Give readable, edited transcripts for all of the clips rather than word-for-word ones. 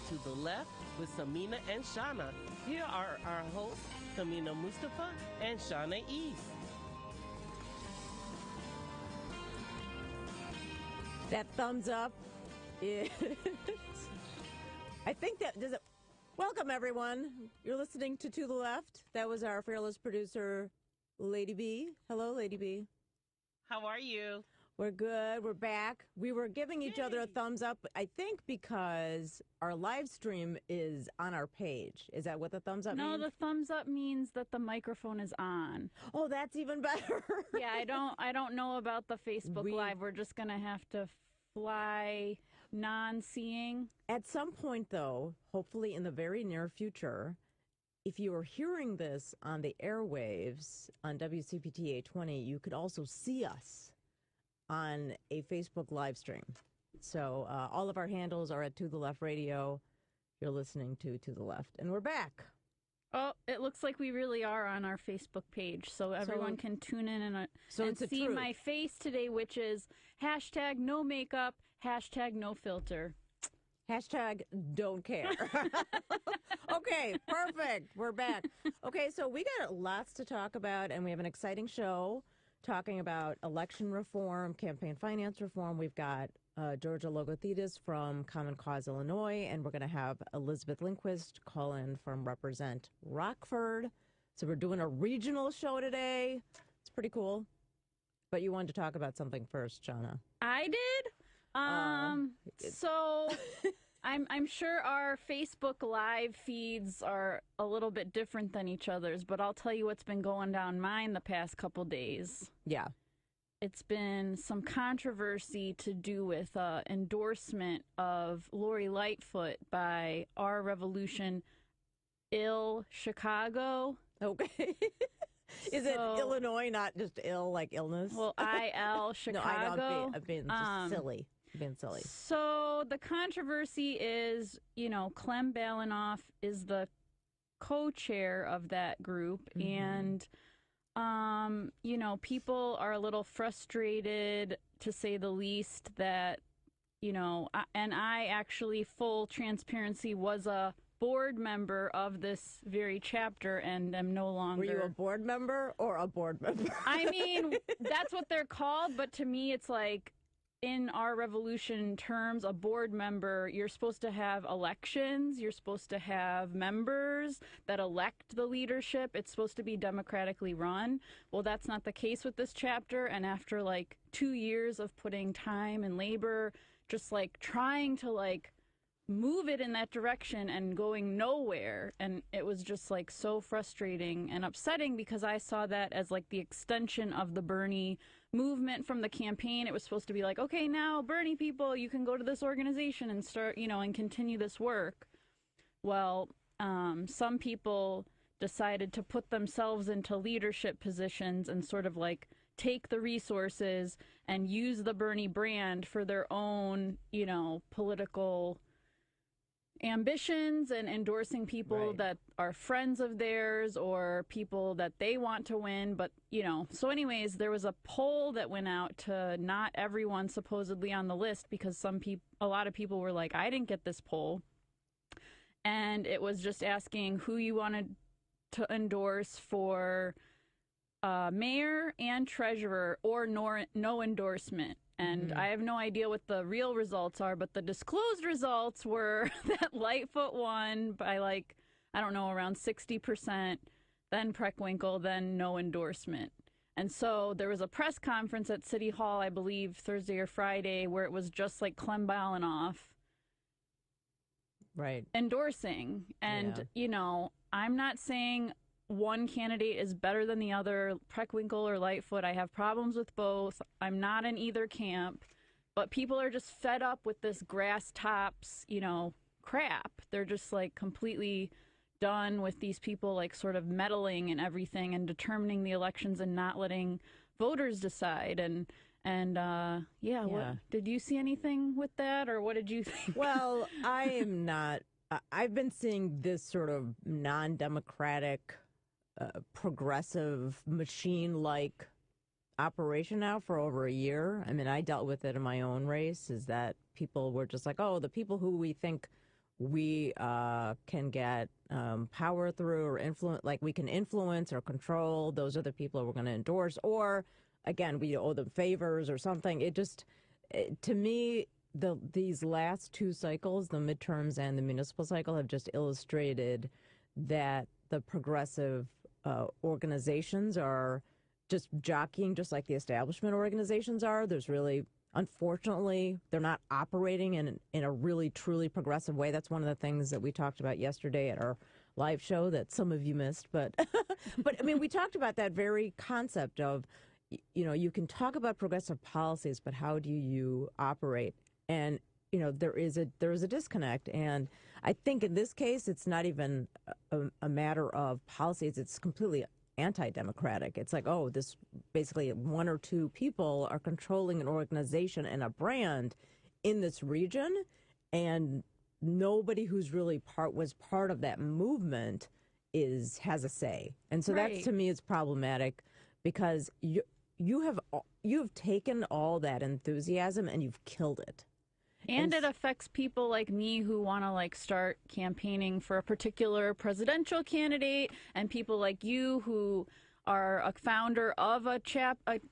To the Left with Samina and Shauna. Here are our hosts, Samina Mustafa and Shauna East. That thumbs up is... I think that... does it. Welcome, everyone. You're listening to the Left. That was our fearless producer, Lady B. Hello, Lady B. How are you? We're good. We're back. We were giving each other a thumbs up, I think, because our live stream is on our page. Is that what the thumbs up means? No, the thumbs up means that the microphone is on. Oh, that's even better. Yeah, I don't know about the Facebook Live. We're just going to have to fly non-seeing. At some point, though, hopefully in the very near future, if you are hearing this on the airwaves on WCPT 820, you could also see us on a Facebook live stream. So all of our handles are at To The Left Radio. You're listening to the Left. And we're back. Oh, it looks like we really are on our Facebook page, so everyone can tune in and see my face today, which is hashtag no makeup, hashtag no filter. Hashtag don't care. Okay, perfect. We're back. Okay, so we got lots to talk about, and we have an exciting show talking about election reform, campaign finance reform. We've got Georgia Logothetis from Common Cause Illinois, and we're going to have Elizabeth Lindquist call in from Represent Rockford. So we're doing a regional show today. It's pretty cool. But you wanted to talk about something first, Shauna. I did? So I'm sure our Facebook Live feeds are a little bit different than each other's, but I'll tell you what's been going down mine the past couple days. Yeah. It's been some controversy to do with endorsement of Lori Lightfoot by Our Revolution Ill Chicago. Okay. Is it Illinois, not just ill like illness? Well, IL Chicago. No, I'm being just silly. Being silly. So the controversy is, Clem Balanoff is the co-chair of that group, and people are a little frustrated, to say the least, that, and I actually, full transparency, was a board member of this very chapter and am no longer. Were you a board member or a board member? I mean, that's what they're called, but to me it's like, in Our Revolution terms, a board member, you're supposed to have elections, you're supposed to have members that elect the leadership, it's supposed to be democratically run. Well, that's not the case with this chapter, and after 2 years of putting time and labor, just trying to move it in that direction and going nowhere, and it was just so frustrating and upsetting, because I saw that as the extension of the Bernie movement from the campaign. It was supposed to be okay, now Bernie people, you can go to this organization and start, and continue this work. Well, some people decided to put themselves into leadership positions and sort of take the resources and use the Bernie brand for their own, political ambitions and endorsing people that are friends of theirs or people that they want to win. But, so anyways, there was a poll that went out to not everyone supposedly on the list, because a lot of people were like, I didn't get this poll. And it was just asking who you wanted to endorse for mayor and treasurer, or no endorsement. And I have no idea what the real results are, but the disclosed results were that Lightfoot won by around 60%, then Preckwinkle, then no endorsement. And so there was a press conference at City Hall, I believe Thursday or Friday, where it was just Clem Balanoff endorsing. And, I'm not saying one candidate is better than the other, Preckwinkle or Lightfoot. I have problems with both. I'm not in either camp. But people are just fed up with this grass tops, crap. They're just completely done with these people sort of meddling in everything and determining the elections and not letting voters decide. And what, did you see anything with that, or what did you think? Well, I am not. I've been seeing this sort of non-democratic, progressive, machine-like operation now for over a year. I mean, I dealt with it in my own race, is that people were just the people who we think we can get power through or influence, like we can influence or control. Those are the people we're going to endorse. Or again, we owe them favors or something. To me, these last two cycles, the midterms and the municipal cycle, have just illustrated that the progressive organizations are just jockeying just like the establishment organizations are. There's really, unfortunately, they're not operating in a really, truly progressive way. That's one of the things that we talked about yesterday at our live show that some of you missed. But, but I mean, we talked about that very concept of, you can talk about progressive policies, but how do you operate? And, there is a disconnect. And I think in this case, it's not even a matter of policies. It's completely anti-democratic. It's like, oh, this basically one or two people are controlling an organization and a brand in this region, and nobody who's really was part of that movement has a say. And so Right. that to me is problematic, because you have taken all that enthusiasm and you've killed it. And it affects people like me who want to like start campaigning for a particular presidential candidate, and people like you who are a founder of a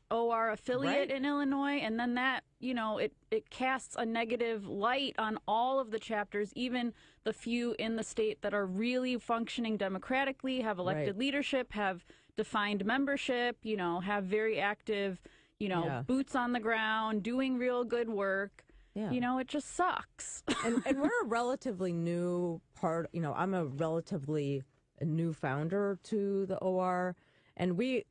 OR affiliate Right. in Illinois, and then that, it casts a negative light on all of the chapters, even the few in the state that are really functioning democratically, have elected Right. leadership, have defined membership, have very active, Yeah. boots on the ground, doing real good work. Yeah. It just sucks. and we're a relatively new part. I'm a relatively new founder to the OR, and we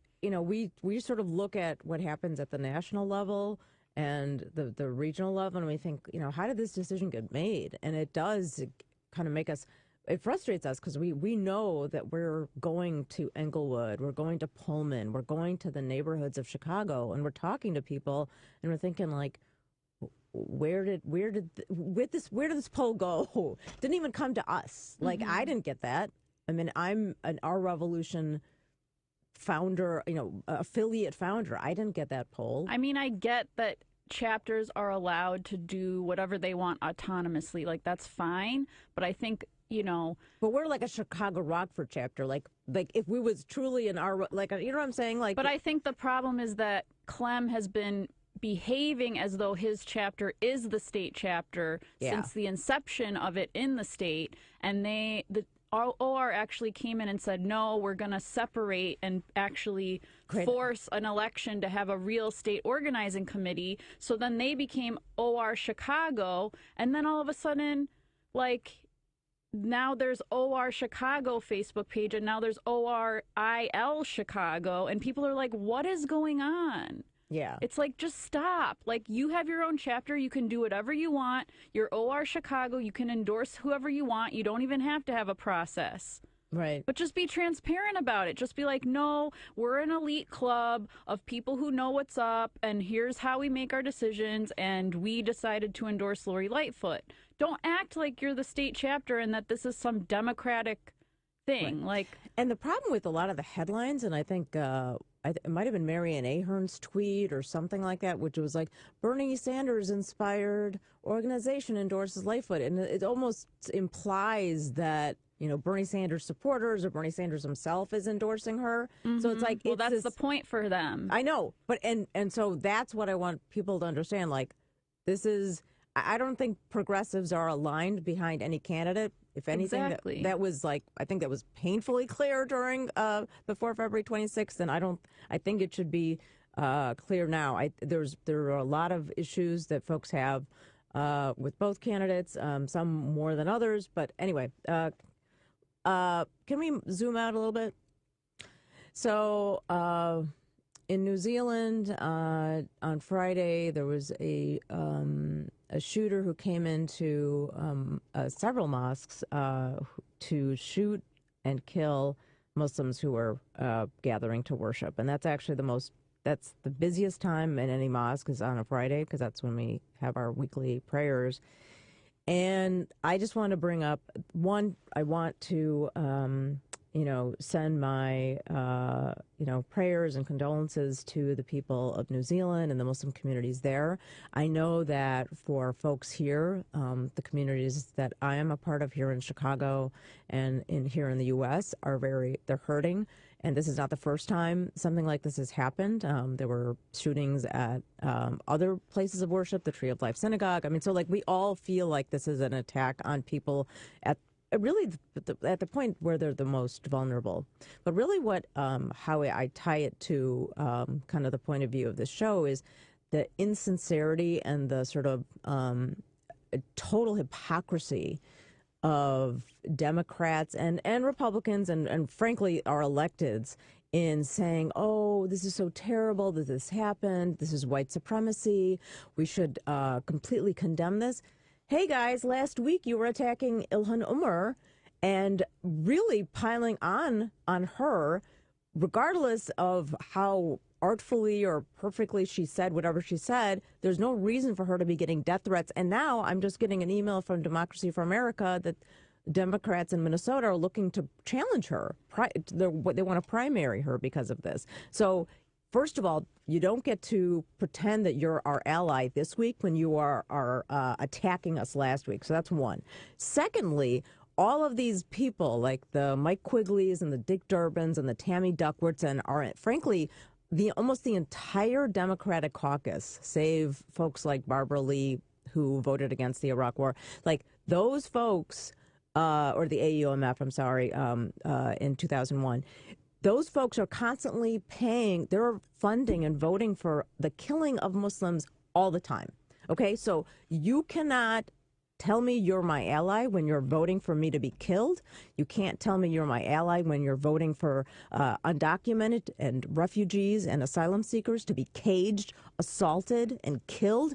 sort of look at what happens at the national level and the regional level, and we think, how did this decision get made? And it does kind of make us. It frustrates us because we know that we're going to Englewood, we're going to Pullman, we're going to the neighborhoods of Chicago, and we're talking to people, and we're thinking like, where did this poll go? Didn't even come to us. Like, I didn't get that. I mean, I'm an Our Revolution founder, affiliate founder. I didn't get that poll. I mean, I get that chapters are allowed to do whatever they want autonomously. Like, that's fine. But I think, But we're like a Chicago Rockford chapter. Like if we was truly you know what I'm saying? Like, but I think the problem is that Clem has been behaving as though his chapter is the state chapter since the inception of it in the state. And the OR actually came in and said, no, we're going to separate and actually force an election to have a real state organizing committee. So then they became OR Chicago. And then all of a sudden, like, now there's OR Chicago Facebook page, and now there's ORIL Chicago. And people are like, what is going on? Yeah. It's like, just stop. Like, you have your own chapter. You can do whatever you want. You're OR Chicago. You can endorse whoever you want. You don't even have to have a process. Right. But just be transparent about it. Just be like, no, we're an elite club of people who know what's up, and here's how we make our decisions, and we decided to endorse Lori Lightfoot. Don't act like you're the state chapter and that this is some democratic thing. Right. Like, and the problem with a lot of the headlines, and I think it might have been Marianne Ahern's tweet or something like that, which was like, Bernie Sanders inspired organization endorses Lightfoot. And it almost implies that, Bernie Sanders supporters or Bernie Sanders himself is endorsing her. So it's like, well, that's the point for them. I know. But, and so that's what I want people to understand. Like, I don't think progressives are aligned behind any candidate. If anything, Exactly. that was like, I think that was painfully clear before February 26th, and I think it should be clear now. There are a lot of issues that folks have with both candidates, some more than others. But anyway, can we zoom out a little bit? So in New Zealand on Friday, there was a shooter who came into several mosques to shoot and kill Muslims who were gathering to worship. And that's actually that's the busiest time in any mosque is on a Friday, because that's when we have our weekly prayers. And I just want to bring up, one, I want to send my, prayers and condolences to the people of New Zealand and the Muslim communities there. I know that for folks here, the communities that I am a part of here in Chicago and here in the U.S. they're hurting. And this is not the first time something like this has happened. There were shootings at other places of worship, the Tree of Life Synagogue. I mean, so we all feel like this is an attack on people at the point where they're the most vulnerable. But really how I tie it to kind of the point of view of this show is the insincerity and the sort of total hypocrisy of Democrats and Republicans and frankly our electeds in saying, oh, this is so terrible that this happened. This is white supremacy. We should completely condemn this. Hey, guys, last week you were attacking Ilhan Omar and really piling on her, regardless of how artfully or perfectly she said whatever she said. There's no reason for her to be getting death threats. And now I'm just getting an email from Democracy for America that Democrats in Minnesota are looking to challenge her. They want to primary her because of this. So first of all, you don't get to pretend that you're our ally this week when you are attacking us last week. So that's one. Secondly, all of these people like the Mike Quigleys and the Dick Durbins and the Tammy Duckworths and are frankly almost the entire Democratic caucus, save folks like Barbara Lee who voted against the Iraq War, like those folks, or the AUMF, I'm sorry, in 2001. Those folks are constantly they're funding and voting for the killing of Muslims all the time. Okay, so you cannot tell me you're my ally when you're voting for me to be killed. You can't tell me you're my ally when you're voting for undocumented and refugees and asylum seekers to be caged, assaulted, and killed.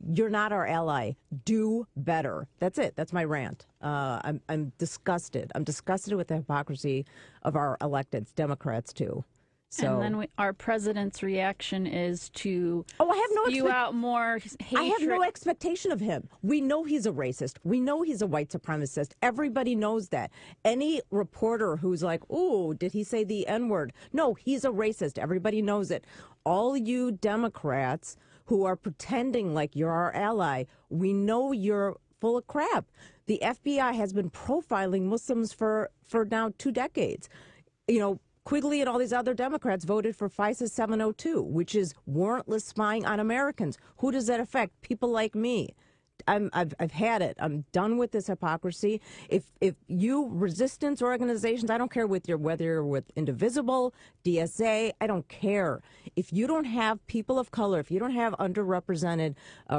You're not our ally. Do better. That's it. That's my rant. I'm disgusted. I'm disgusted with the hypocrisy of our electeds, Democrats too. So, and then our president's reaction is to I have no spew out more hatred. I have no expectation of him. We know he's a racist. We know he's a white supremacist. Everybody knows that. Any reporter who's like, "Oh, did he say the N-word?" No, he's a racist. Everybody knows it. All you Democrats who are pretending like you're our ally, we know you're full of crap. The FBI has been profiling Muslims for now 2 decades. Quigley and all these other Democrats voted for FISA 702, which is warrantless spying on Americans. Who does that affect? People like me. I've had it. I'm done with this hypocrisy. If you resistance organizations, I don't care whether you're with Indivisible, DSA, I don't care. If you don't have people of color, if you don't have underrepresented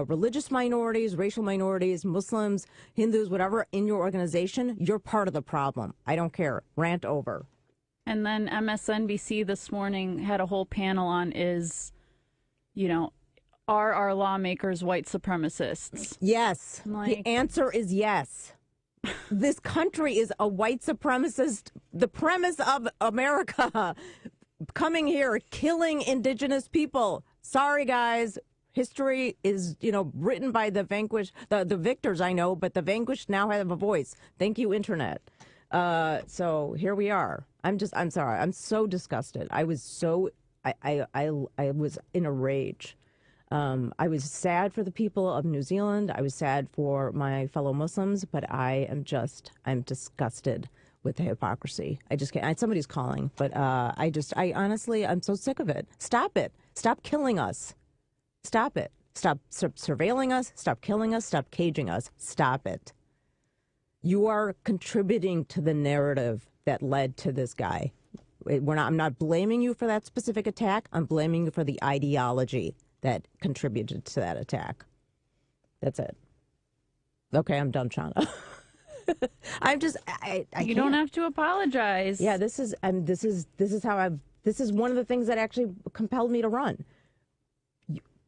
religious minorities, racial minorities, Muslims, Hindus, whatever, in your organization, you're part of the problem. I don't care. Rant over. And then MSNBC this morning had a whole panel on are our lawmakers white supremacists? Yes. The answer is yes. This country is a white supremacist. The premise of America coming here, killing indigenous people. Sorry, guys. History is, written by the vanquished, the victors, I know, but the vanquished now have a voice. Thank you, Internet. So here we are. I'm sorry. I'm so disgusted. I was I was in a rage. I was sad for the people of New Zealand. I was sad for my fellow Muslims, but I'm disgusted with the hypocrisy. I just can't. Somebody's calling, but I honestly, I'm so sick of it. Stop it. Stop killing us. Stop it. Stop surveilling us. Stop killing us. Stop caging us. Stop it. You are contributing to the narrative that led to this guy. I'm not blaming you for that specific attack. I'm blaming you for the ideology that contributed to that attack. That's it. Okay, I'm done, Shauna. I'm just. I you don't have to apologize. Yeah, this is one of the things that actually compelled me to run.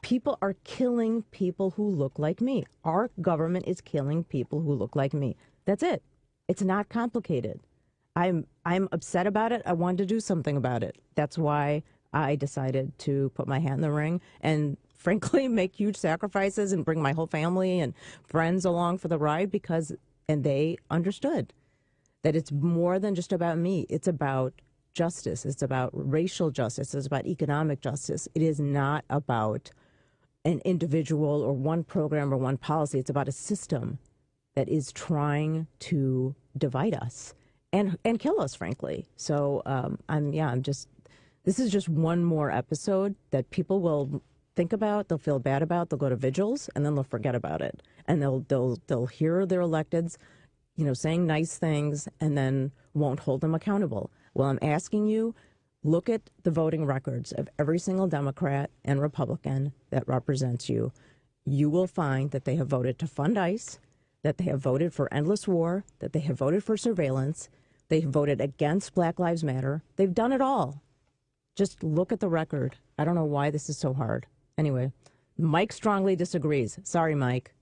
People are killing people who look like me. Our government is killing people who look like me. That's it. It's not complicated. I'm upset about it. I wanted to do something about it. That's why I decided to put my hat in the ring and frankly make huge sacrifices and bring my whole family and friends along for the ride and they understood. that it's more than just about me. It's about justice. It's about racial justice. It's about economic justice. It is not about an individual or one program or one policy. It's about a system that is trying to divide us and kill us, frankly. So this is just one more episode that people will think about, they'll feel bad about, they'll go to vigils, and then they'll forget about it. And they'll hear their electeds, saying nice things, and then won't hold them accountable. Well, I'm asking you, look at the voting records of every single Democrat and Republican that represents you. You will find that they have voted to fund ICE, that they have voted for endless war, that they have voted for surveillance, they have voted against Black Lives Matter. They've done it all. Just look at the record. I don't know why this is so hard. Anyway, Mike strongly disagrees. Sorry, Mike.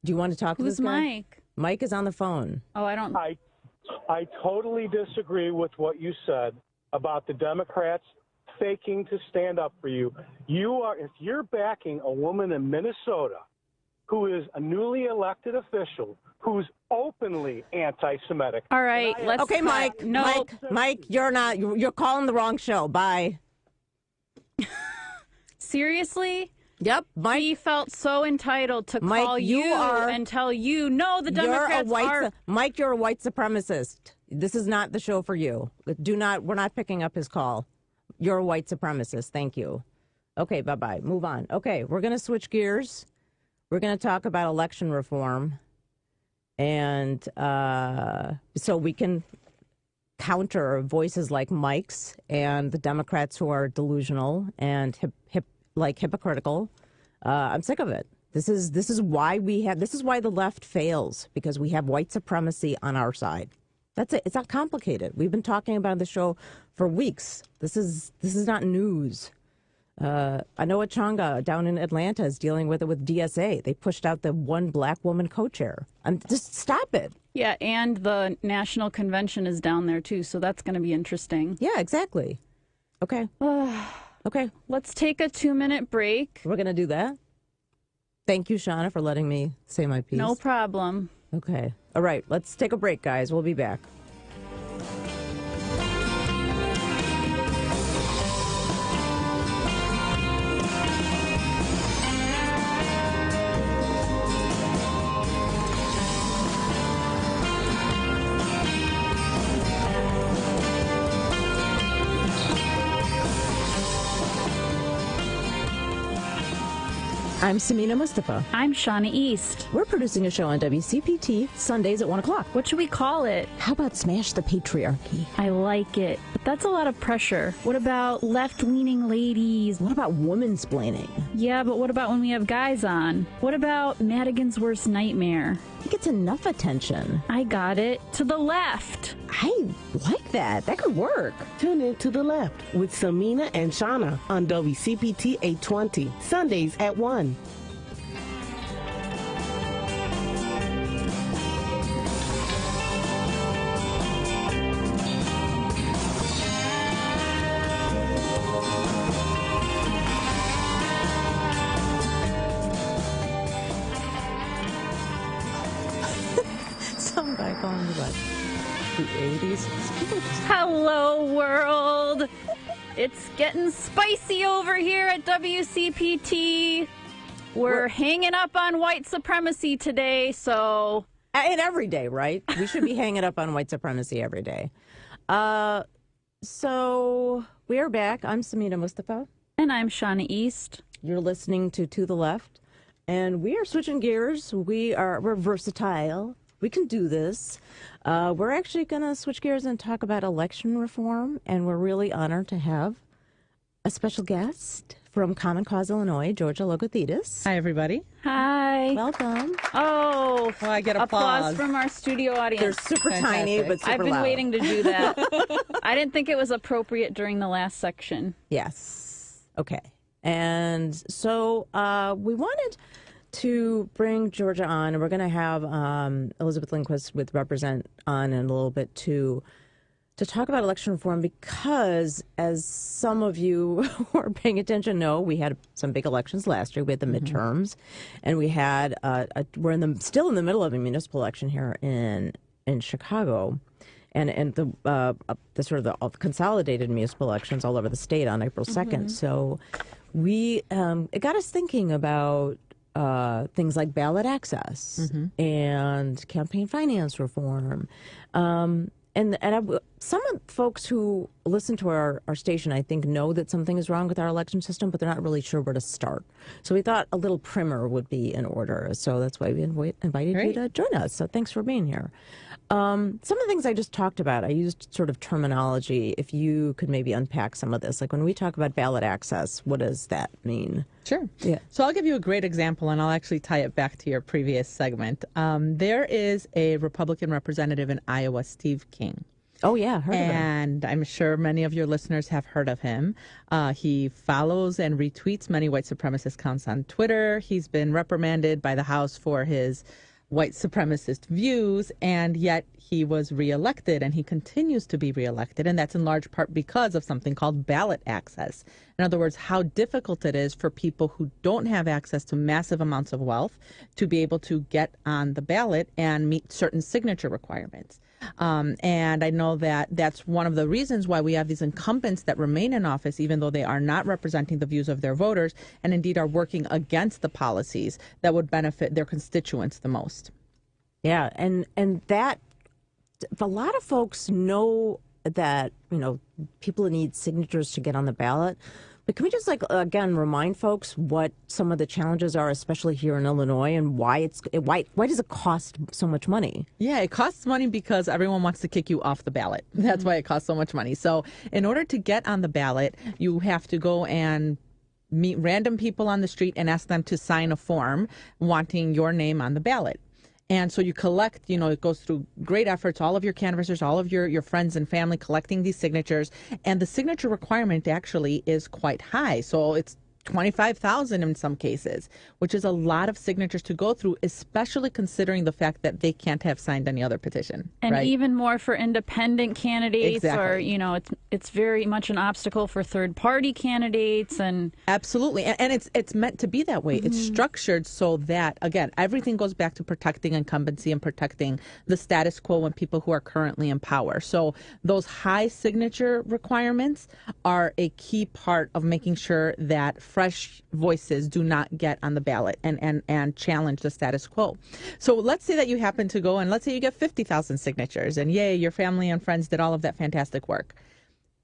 Do you want to talk to this guy? Who's Mike? Mike is on the phone. Oh, I don't. I totally disagree with what you said about the Democrats faking to stand up for you. If you're backing a woman in Minnesota who is a newly elected official who's openly anti-Semitic. All right, let's. Okay, Mike. No, Mike, you're not. You're calling the wrong show. Bye. Seriously? Yep, Mike. He felt so entitled to Mike, call you are- and tell you, no, the Democrats are. Mike, you're a white supremacist. This is not the show for you. We're not picking up his call. You're a white supremacist. Thank you. Okay, bye-bye. Move on. Okay, we're going to switch gears. We're going to talk about election reform. And so we can counter voices like Mike's and the Democrats who are delusional and hypocritical. I'm sick of it. This is why the left fails, because we have white supremacy on our side. That's it. It's not complicated. We've been talking about the show for weeks. This is not news. Anoa Changa down in Atlanta is dealing with it with DSA. They pushed out the one black woman co-chair. Just stop it. Yeah, and the National Convention is down there, too, so that's going to be interesting. Yeah, exactly. Okay. Okay. Let's take a 2-minute break. We're going to do that. Thank you, Shauna, for letting me say my piece. No problem. Okay. All right. Let's take a break, guys. We'll be back. I'm Samina Mustafa. I'm Shauna East. We're producing a show on WCPT Sundays at 1 o'clock. What should we call it? How about Smash the Patriarchy? I like it, but that's a lot of pressure. What about left-leaning ladies? What about womansplaining? Yeah, but what about when we have guys on? What about Madigan's worst nightmare? It gets enough attention. I got it. To the left. I like that. That could work. Tune in to the left with Samina and Shauna on WCPT 820, Sundays at 1. Some guy calling me what? The 80s? Hello, world. It's getting spicy over here at WCPT. We're hanging up on white supremacy today, so... And every day, right? We should be hanging up on white supremacy every day. So we are back. I'm Samina Mustafa. And I'm Shauna East. You're listening to the Left. And we are switching gears. We're versatile. We can do this. We're actually going to switch gears and talk about election reform. And we're really honored to have a special guest from Common Cause, Illinois, Georgia Logothetis. Hi, everybody. Hi. Welcome. Oh, I get applause from our studio audience. They're super tiny, but super I've been loud. waiting to do that. I didn't think it was appropriate during the last section. Yes. Okay. And so we wanted to bring Georgia on, and we're going to have Elizabeth Lindquist with Represent on in a little bit to talk about election reform, because as some of you who are paying attention know, we had some big elections last year. We had the midterms, and we had we're still in the middle of a municipal election here in in Chicago, and the sort of the consolidated municipal elections all over the state on April 2nd. So we it got us thinking about things like ballot access and campaign finance reform. Some of the folks who listen to our station, I think, know that something is wrong with our election system, but they're not really sure where to start. So we thought a little primer would be in order. So that's why we invited you to join us. So thanks for being here. Some of the things I just talked about, I used sort of terminology. If you could maybe unpack some of this, like when we talk about ballot access, what does that mean? Sure. Yeah. So I'll give you a great example, and I'll actually tie it back to your previous segment. There is a Republican representative in Iowa, Steve King. Oh, yeah, heard of him. And I'm sure many of your listeners have heard of him. He follows and retweets many white supremacist accounts on Twitter. He's been reprimanded by the House for his white supremacist views, and yet he was reelected, and he continues to be reelected, and that's in large part because of something called ballot access. In other words, how difficult it is for people who don't have access to massive amounts of wealth to be able to get on the ballot and meet certain signature requirements. And I know that that's one of the reasons why we have these incumbents that remain in office, even though they are not representing the views of their voters and indeed are working against the policies that would benefit their constituents the most. Yeah, and that a lot of folks know that, people need signatures to get on the ballot. But can we just again remind folks what some of the challenges are, especially here in Illinois, and why does it cost so much money? Yeah, it costs money because everyone wants to kick you off the ballot. That's why it costs so much money. So in order to get on the ballot, you have to go and meet random people on the street and ask them to sign a form wanting your name on the ballot. And so you collect, it goes through great efforts, all of your canvassers, all of your friends and family collecting these signatures. And the signature requirement actually is quite high. So it's 25,000 in some cases, which is a lot of signatures to go through, especially considering the fact that they can't have signed any other petition. And right? even more for independent candidates, Exactly. or, it's very much an obstacle for third-party candidates. And absolutely. And it's meant to be that way. It's structured so that, again, everything goes back to protecting incumbency and protecting the status quo and people who are currently in power. So those high signature requirements are a key part of making sure that fresh voices do not get on the ballot and challenge the status quo. So let's say that you happen to go and let's say you get 50,000 signatures and yay, your family and friends did all of that fantastic work.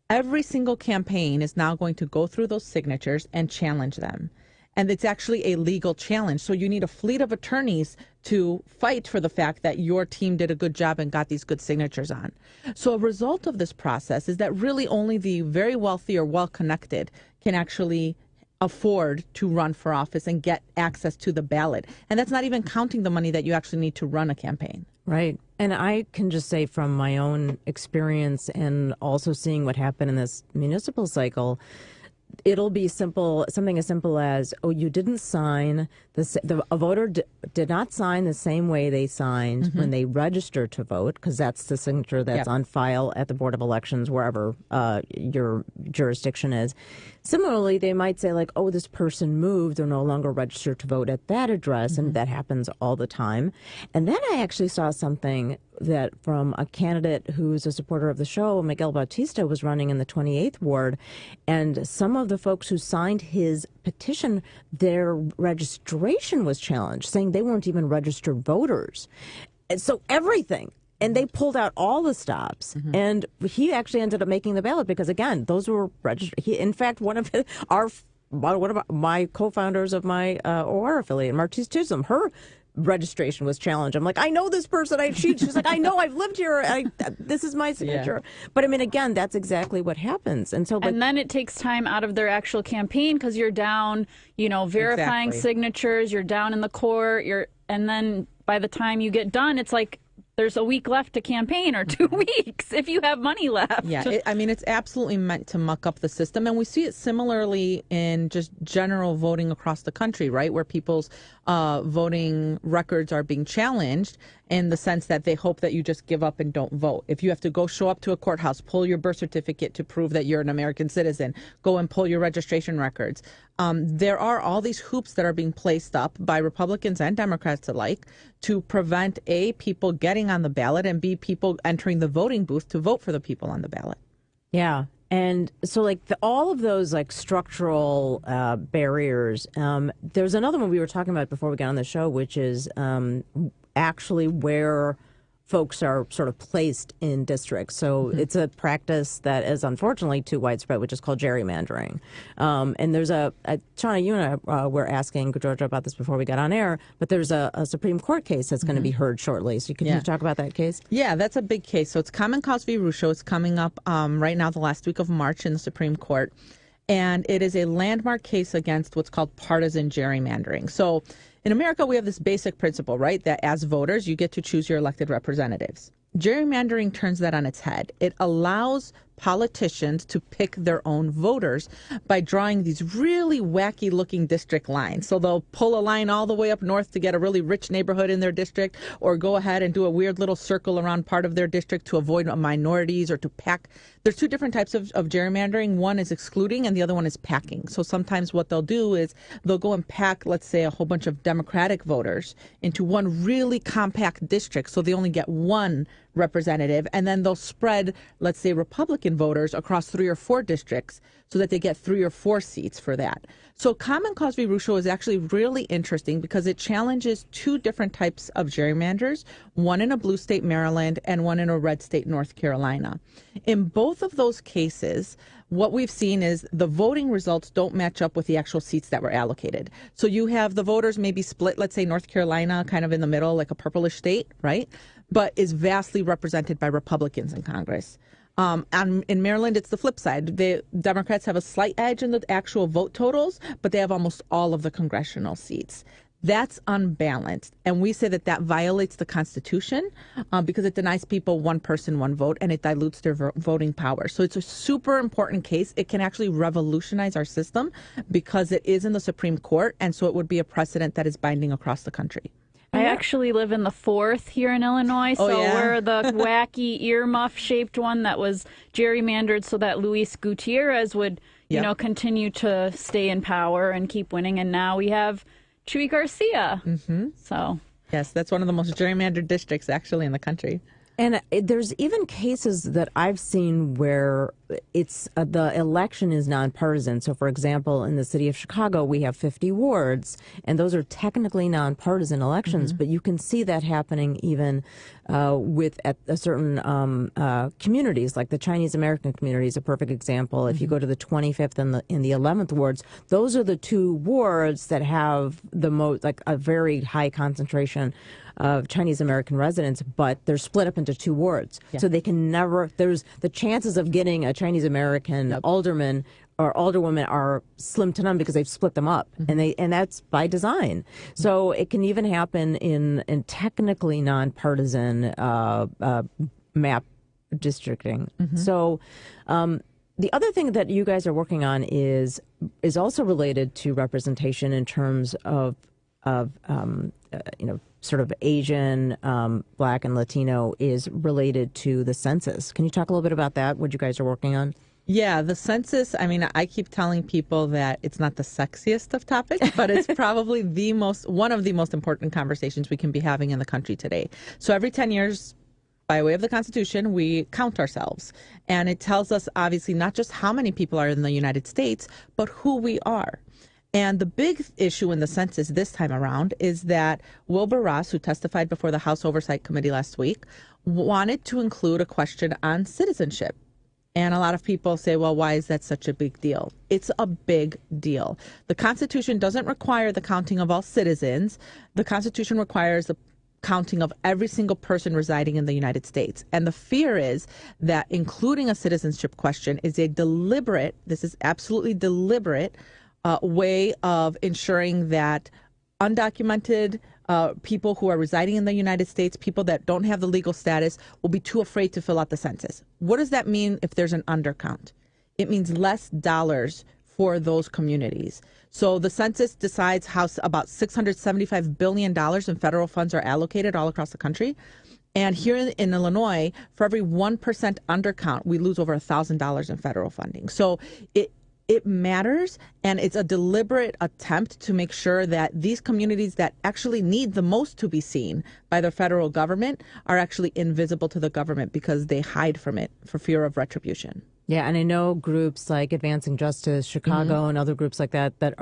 Every single campaign is now going to go through those signatures and challenge them. And it's actually a legal challenge. So you need a fleet of attorneys to fight for the fact that your team did a good job and got these good signatures on. So a result of this process is that really only the very wealthy or well-connected can actually afford to run for office and get access to the ballot. And that's not even counting the money that you actually need to run a campaign. Right. And I can just say from my own experience and also seeing what happened in this municipal cycle, it'll be something as simple as, you didn't sign, a voter did not sign the same way they signed when they registered to vote, because that's the signature that's on file at the Board of Elections, wherever your jurisdiction is. Similarly, they might say this person moved, they're no longer registered to vote at that address, and that happens all the time. And then I actually saw something that from a candidate who's a supporter of the show, Miguel Bautista, was running in the 28th Ward, and some of the folks who signed his petition, their registration was challenged, saying they weren't even registered voters. And so everything. And they pulled out all the stops, and he actually ended up making the ballot because, again, those were registered. In fact, one of my co-founders of my OR affiliate, Martise Chisholm, her registration was challenged. I'm like, I know this person. She's like, I know, I've lived here. This is my signature. Yeah. But I mean, again, that's exactly what happens. And so, and then it takes time out of their actual campaign because you're down, verifying signatures. You're down in the court. And then by the time you get done, it's like there's a week left to campaign or 2 weeks if you have money left. Yeah, it's absolutely meant to muck up the system. And we see it similarly in just general voting across the country, right, where people's voting records are being challenged in the sense that they hope that you just give up and don't vote. If you have to show up to a courthouse, pull your birth certificate to prove that you're an American citizen, go and pull your registration records. There are all these hoops that are being placed up by Republicans and Democrats alike to prevent A, people getting on the ballot, and B, people entering the voting booth to vote for the people on the ballot. Yeah. And so, like, all of those, like, structural barriers, there's another one we were talking about before we got on the show, which is actually where folks are sort of placed in districts. So it's a practice that is unfortunately too widespread, which is called gerrymandering. And there's Shauna, you and I were asking Georgia about this before we got on air, but there's a Supreme Court case that's going to be heard shortly. So can you talk about that case? Yeah, that's a big case. So it's Common Cause v. Rucho. It's coming up right now, the last week of March in the Supreme Court. And it is a landmark case against what's called partisan gerrymandering. So in America, we have this basic principle, right, that as voters, you get to choose your elected representatives. Gerrymandering turns that on its head. It allows politicians to pick their own voters by drawing these really wacky looking district lines. So they'll pull a line all the way up north to get a really rich neighborhood in their district, or go ahead and do a weird little circle around part of their district to avoid minorities or to pack. There's two different types of gerrymandering. One is excluding and the other one is packing. So sometimes what they'll do is they'll go and pack, let's say, a whole bunch of Democratic voters into one really compact district, so they only get one representative, and then they'll spread, let's say, Republican voters across 3 or 4 districts so that they get 3 or 4 seats for that. So Common Cause v. Rucho is actually really interesting because it challenges 2 different types of gerrymanders, one in a blue state, Maryland, and one in a red state, North Carolina. In both of those cases, what we've seen is the voting results don't match up with the actual seats that were allocated. So you have the voters maybe split, let's say North Carolina kind of in the middle, like a purplish state, right? But is vastly represented by Republicans in Congress. And in Maryland, it's the flip side. The Democrats have a slight edge in the actual vote totals, but they have almost all of the congressional seats. That's unbalanced. And we say that that violates the Constitution because it denies people one person, one vote, and it dilutes their voting power. So it's a super important case. It can actually revolutionize our system because it is in the Supreme Court, and so it would be a precedent that is binding across the country. I actually live in the 4th here in Illinois, so we're the wacky earmuff-shaped one that was gerrymandered so that Luis Gutierrez would, you know, continue to stay in power and keep winning. And now we have Chuy Garcia. So yes, that's one of the most gerrymandered districts actually in the country. And there's even cases that I've seen where it's the election is nonpartisan. So, for example, in the city of Chicago, we have 50 wards, and those are technically nonpartisan elections. But you can see that happening even with at a certain communities, like the Chinese American community is a perfect example. If you go to the 25th and in the 11th wards, those are the 2 wards that have the most, like a very high concentration of Chinese American residents, but they're split up into 2 wards. So they can never, there's the chances of getting a Chinese American alderman or alderwoman are slim to none because they've split them up, and that's by design. So it can even happen in technically nonpartisan map districting. So the other thing that you guys are working on is also related to representation in terms of you know, sort of Asian, Black, and Latino is related to the census. Can you talk a little bit about that, what you guys are working on? Yeah, the census, I mean, I keep telling people that it's not the sexiest of topics, but it's probably one of the most important conversations we can be having in the country today. So every 10 years, by way of the Constitution, we count ourselves. And it tells us, obviously, not just how many people are in the United States, but who we are. And the big issue in the census this time around is that Wilbur Ross, who testified before the House Oversight Committee last week, wanted to include a question on citizenship. And a lot of people say, well, why is that such a big deal? It's a big deal. The Constitution doesn't require the counting of all citizens. The Constitution requires the counting of every single person residing in the United States. And the fear is that including a citizenship question is this is absolutely deliberate way of ensuring that undocumented people who are residing in the United States, people that don't have the legal status, will be too afraid to fill out the census. What does that mean if there's an undercount? It means less dollars for those communities. So the census decides how about $675 billion in federal funds are allocated all across the country. And here in Illinois, for every 1% undercount, we lose over $1,000 in federal funding. So it matters, and it's a deliberate attempt to make sure that these communities that actually need the most to be seen by the federal government are actually invisible to the government because they hide from it for fear of retribution. Yeah, and I know groups like Advancing Justice Chicago and other groups like that that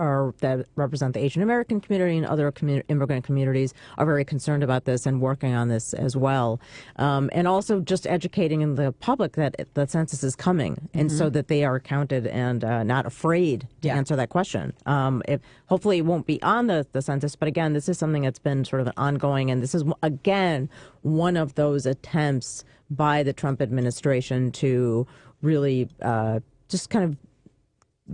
represent the Asian American community and other immigrant communities are very concerned about this and working on this as well, and also just educating the public that the census is coming, and so that they are counted and not afraid to answer that question. Hopefully it won't be on the census, but again, this is something that's been sort of ongoing, and this is again one of those attempts by the Trump administration to really just kind of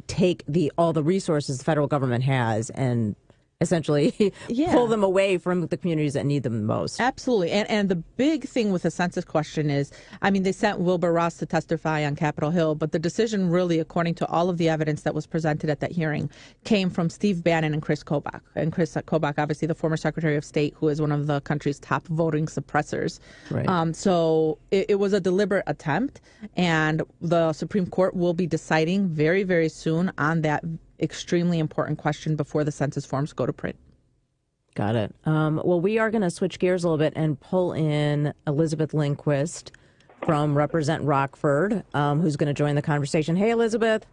take all the resources the federal government has and essentially pull them away from the communities that need them the most. Absolutely. And the big thing with the census question is, I mean, they sent Wilbur Ross to testify on Capitol Hill, but the decision really, according to all of the evidence that was presented at that hearing, came from Steve Bannon and Chris Kobach. And Chris Kobach, obviously the former Secretary of State, who is one of the country's top voting suppressors. Right. So it was a deliberate attempt, and the Supreme Court will be deciding very, very soon on that extremely important question before the census forms go to print. Got it. Well, we are going to switch gears a little bit and pull in Elizabeth Lindquist from Represent Rockford, who's going to join the conversation. Hey, Elizabeth.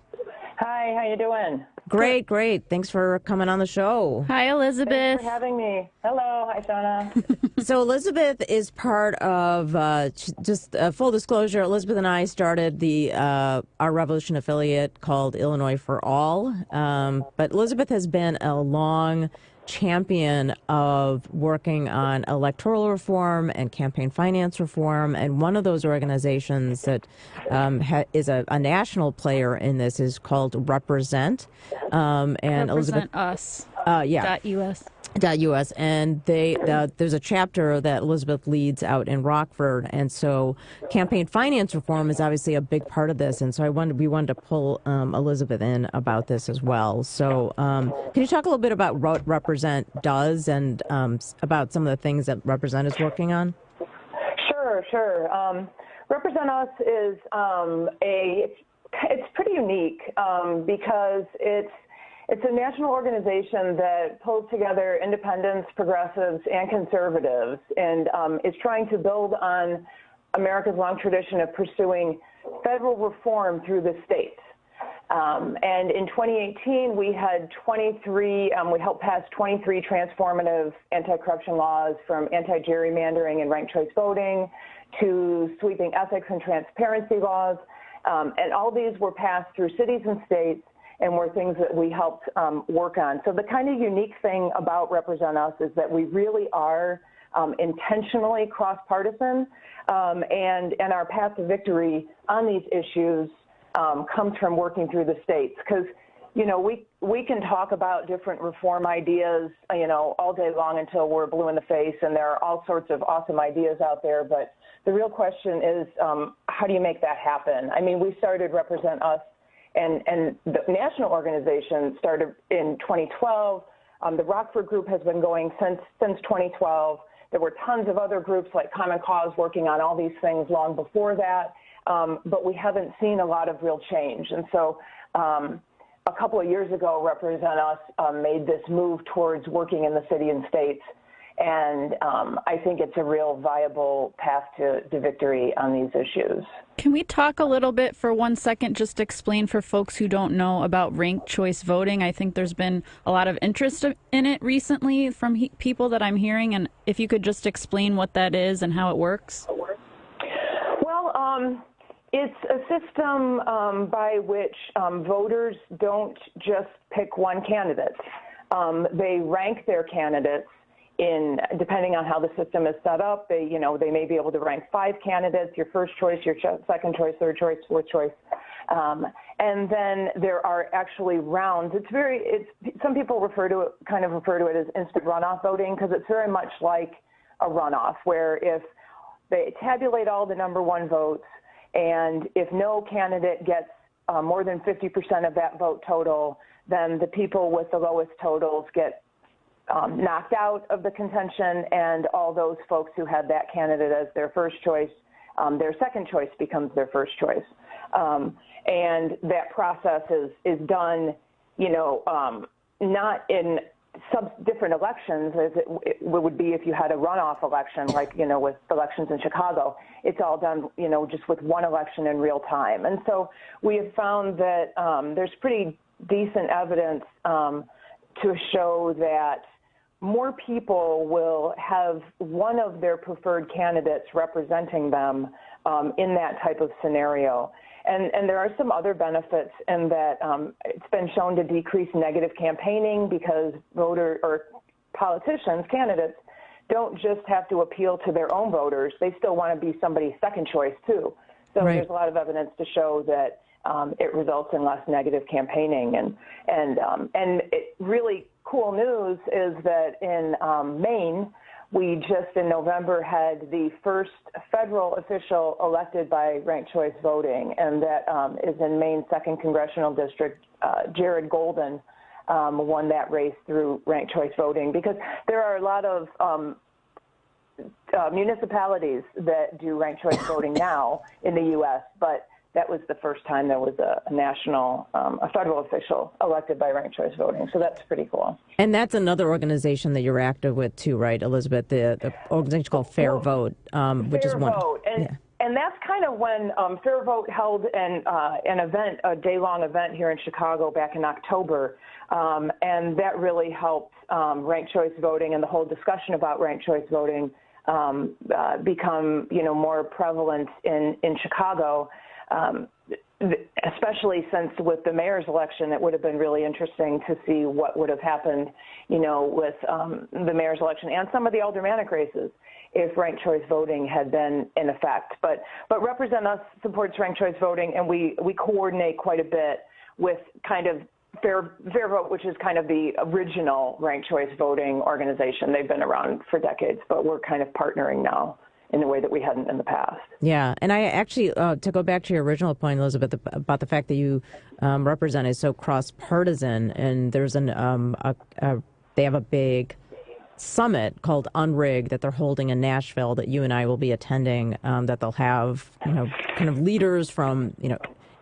Hi, how you doing? Great, great. Thanks for coming on the show. Hi, Elizabeth. Thanks for having me. Hello. Hi, Shauna. So Elizabeth is part of, just full disclosure, Elizabeth and I started our Revolution affiliate called Illinois for All. But Elizabeth has been a long champion of working on electoral reform and campaign finance reform. And one of those organizations that is a national player in this is called Represent. And Represent Elizabeth, Us. .us. .us, and there's a chapter that Elizabeth leads out in Rockford, and so campaign finance reform is obviously a big part of this, and so we wanted to pull Elizabeth in about this as well. So can you talk a little bit about what Represent does and about some of the things that Represent is working on? Sure. Represent Us is it's pretty unique because it's a national organization that pulls together independents, progressives, and conservatives, and is trying to build on America's long tradition of pursuing federal reform through the states. And in 2018, we had 23, we helped pass 23 transformative anti-corruption laws, from anti-gerrymandering and ranked choice voting to sweeping ethics and transparency laws. And all these were passed through cities and states and were things that we helped work on. So the kind of unique thing about Represent Us is that we really are intentionally cross-partisan, and our path to victory on these issues comes from working through the states. Because, you know, we can talk about different reform ideas, you know, all day long until we're blue in the face, and there are all sorts of awesome ideas out there, but the real question is, how do you make that happen? I mean, we started Represent Us, and the national organization started in 2012. The Rockford group has been going since 2012. There were tons of other groups like Common Cause working on all these things long before that, but we haven't seen a lot of real change. And so a couple of years ago, Represent Us made this move towards working in the city and states. And I think it's a real viable path to victory on these issues. Can we talk a little bit for 1 second, just explain for folks who don't know about ranked choice voting? I think there's been a lot of interest in it recently from people that I'm hearing, and if you could just explain what that is and how it works. Well, it's a system by which voters don't just pick one candidate. They rank their candidates depending on how the system is set up. They may be able to rank 5 candidates: your first choice, your second choice, third choice, fourth choice. And then there are actually rounds. Some people refer to it as instant runoff voting, because it's very much like a runoff, where if they tabulate all the number one votes, and if no candidate gets more than 50% of that vote total, then the people with the lowest totals get knocked out of the contention, and all those folks who had that candidate as their first choice their second choice becomes their first choice. And that process is done, not in different elections as it would be if you had a runoff election, like, with elections in Chicago. It's all done, just with one election in real time. And so we have found that there's pretty decent evidence to show that more people will have one of their preferred candidates representing them in that type of scenario. And there are some other benefits in that it's been shown to decrease negative campaigning because politicians, candidates, don't just have to appeal to their own voters. They still want to be somebody's second choice, too. So There's a lot of evidence to show that it results in less negative campaigning. And it really cool news is that in Maine, we just in November had the first federal official elected by ranked choice voting, and that is in Maine's 2nd Congressional District. Jared Golden won that race through ranked choice voting, because there are a lot of municipalities that do ranked choice voting now in the U.S., but that was the first time there was a national, a federal official elected by ranked choice voting. So that's pretty cool. And that's another organization that you're active with too, right, Elizabeth? The organization called Fair Vote, which is one. Fair Vote. And that's kind of when Fair Vote held an event, a day-long event here in Chicago back in October. And that really helped ranked choice voting and the whole discussion about ranked choice voting become, more prevalent in Chicago. Especially since with the mayor's election, it would have been really interesting to see what would have happened, with the mayor's election and some of the aldermanic races if ranked choice voting had been in effect. But Represent Us supports ranked choice voting, and we coordinate quite a bit with kind of Fair Vote, which is kind of the original ranked choice voting organization. They've been around for decades, but we're kind of partnering now in a way that we hadn't in the past. Yeah, and I actually, to go back to your original point, Elizabeth, about the fact that you represent is so cross-partisan, and there's they have a big summit called Unrigged that they're holding in Nashville that you and I will be attending, that they'll have, kind of leaders from,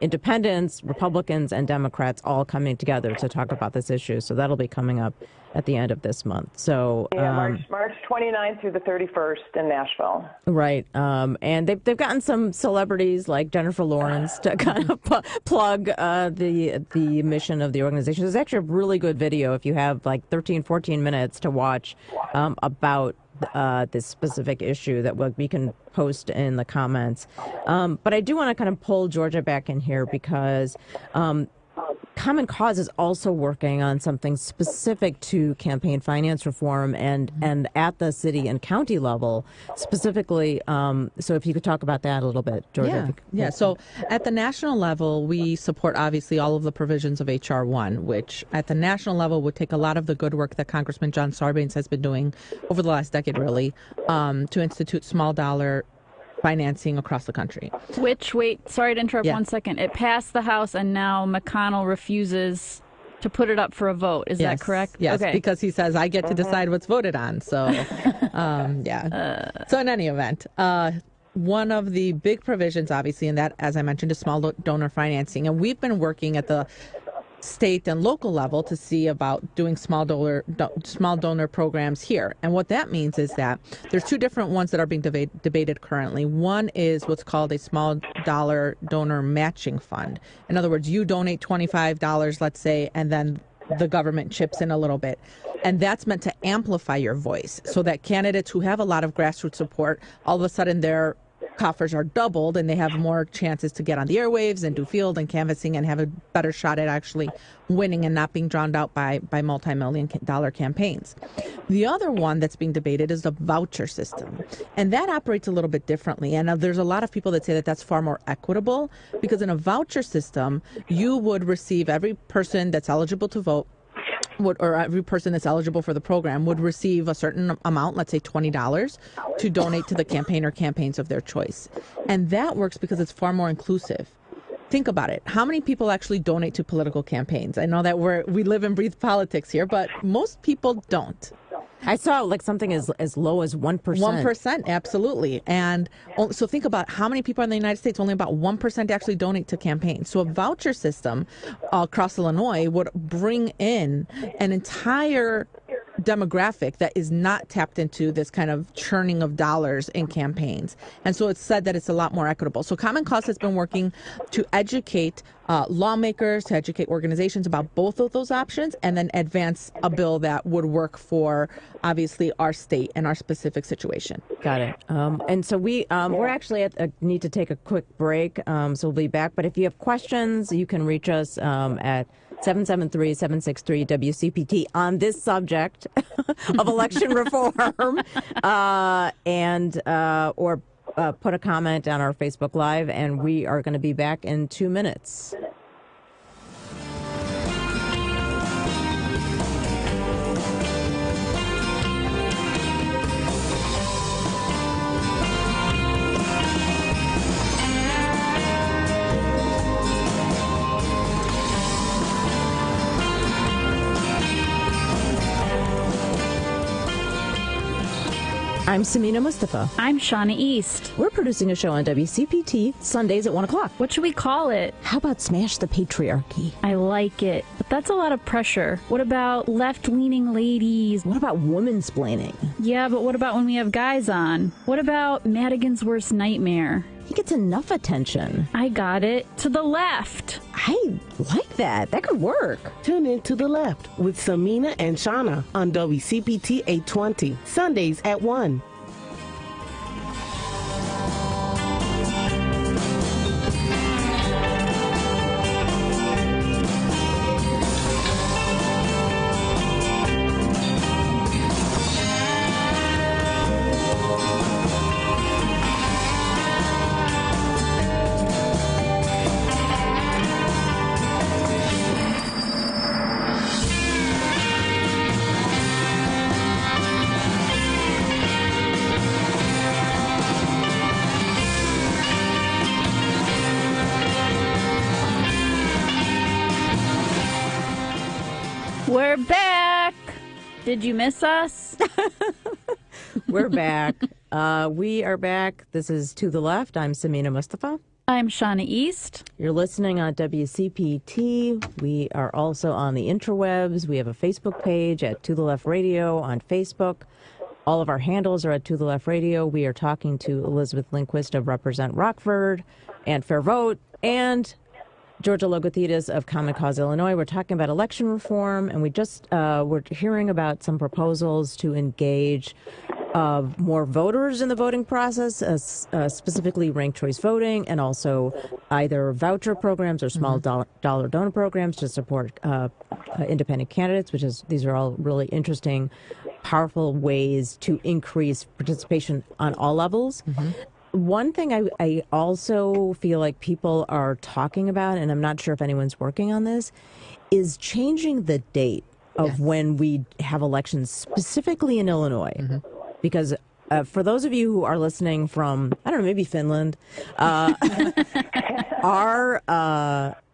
independents, Republicans, and Democrats all coming together to talk about this issue. So that'll be coming up at the end of this month. So March 29th through the 31st in Nashville. Right. And they've gotten some celebrities like Jennifer Lawrence to kind of plug the mission of the organization. There's actually a really good video if you have like 13, 14 minutes to watch about this specific issue that we can post in the comments. But I do want to kind of pull Georgia back in here because Common Cause is also working on something specific to campaign finance reform and at the city and county level specifically. So if you could talk about that a little bit, Georgia. Yeah. So at the national level, we support obviously all of the provisions of H.R. 1, which at the national level would take a lot of the good work that Congressman John Sarbanes has been doing over the last decade, really, to institute small dollar financing across the country. Sorry to interrupt 1 second. It passed the House and now McConnell refuses to put it up for a vote. Is that correct? Yes, okay. Because he says, I get to decide what's voted on. So, So in any event, one of the big provisions, obviously, in that, as I mentioned, is small donor financing. And we've been working at the state and local level to see about doing small donor programs here. And what that means is that there's two different ones that are being debated currently. One is what's called a small dollar donor matching fund. In other words, you donate $25, let's say, and then the government chips in a little bit. And that's meant to amplify your voice so that candidates who have a lot of grassroots support, all of a sudden their coffers are doubled and they have more chances to get on the airwaves and do field and canvassing and have a better shot at actually winning and not being drowned out by multi-million-dollar campaigns. The other one that's being debated is the voucher system. And that operates a little bit differently. And there's a lot of people that say that that's far more equitable because in a voucher system, you would receive every person that's eligible to vote or every person that's eligible for the program would receive a certain amount, let's say $20, to donate to the campaign or campaigns of their choice. And that works because it's far more inclusive. Think about it. How many people actually donate to political campaigns? I know that we live and breathe politics here, but most people don't. I saw like something as low as 1%. 1%, absolutely. And so think about how many people in the United States, only about 1% actually donate to campaigns. So a voucher system across Illinois would bring in an entire demographic that is not tapped into this kind of churning of dollars in campaigns. And so it's said that it's a lot more equitable. So Common Cause has been working to educate lawmakers, to educate organizations about both of those options, and then advance a bill that would work for, obviously, our state and our specific situation. Got it. And so we're actually need to take a quick break, so we'll be back. But if you have questions, you can reach us at 773-763-WCPT on this subject of election reform, or put a comment on our Facebook Live, and we are going to be back in 2 minutes. I'm Samina Mustafa. I'm Shauna East. We're producing a show on WCPT Sundays at 1 o'clock. What should we call it? How about Smash the Patriarchy? I like it, but that's a lot of pressure. What about left-leaning ladies? What about womansplaining? Yeah, but what about when we have guys on? What about Madigan's worst nightmare? He gets enough attention. I got it. To the left. I like that. That could work. Tune in to the left with Samina and Shauna on WCPT 820, Sundays at 1. We're back. Did you miss us? We're back. We are back. This is To the Left. I'm Samina Mustafa. I'm Shauna East. You're listening on WCPT. We are also on the interwebs. We have a Facebook page at To the Left Radio on Facebook. All of our handles are at To the Left Radio. We are talking to Elizabeth Lindquist of Represent Rockford and Fair Vote, and Georgia Logothetis of Common Cause Illinois. We're talking about election reform, and we just we're hearing about some proposals to engage more voters in the voting process, specifically ranked choice voting, and also either voucher programs or small dollar donor programs to support independent candidates, these are all really interesting, powerful ways to increase participation on all levels. One thing I also feel like people are talking about, and I'm not sure if anyone's working on this, is changing the date of when we have elections, specifically in Illinois. Because for those of you who are listening from, I don't know, maybe Finland, our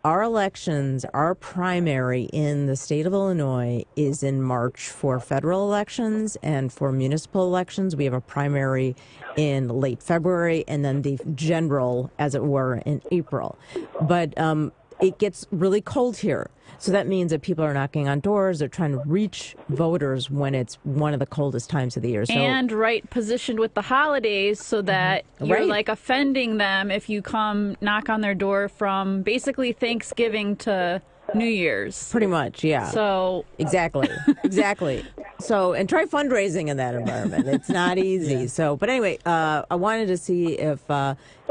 elections, our primary in the state of Illinois is in March for federal elections, and for municipal elections, we have a primary in late February, and then the general, as it were, in April. But it gets really cold here. So that means that people are knocking on doors. They're trying to reach voters when it's one of the coldest times of the year. So, and right positioned with the holidays so that you're like offending them if you come knock on their door from basically Thanksgiving to New Year's. Pretty much, yeah. So exactly. So, and try fundraising in that environment. It's not easy. So, but anyway, I wanted to see if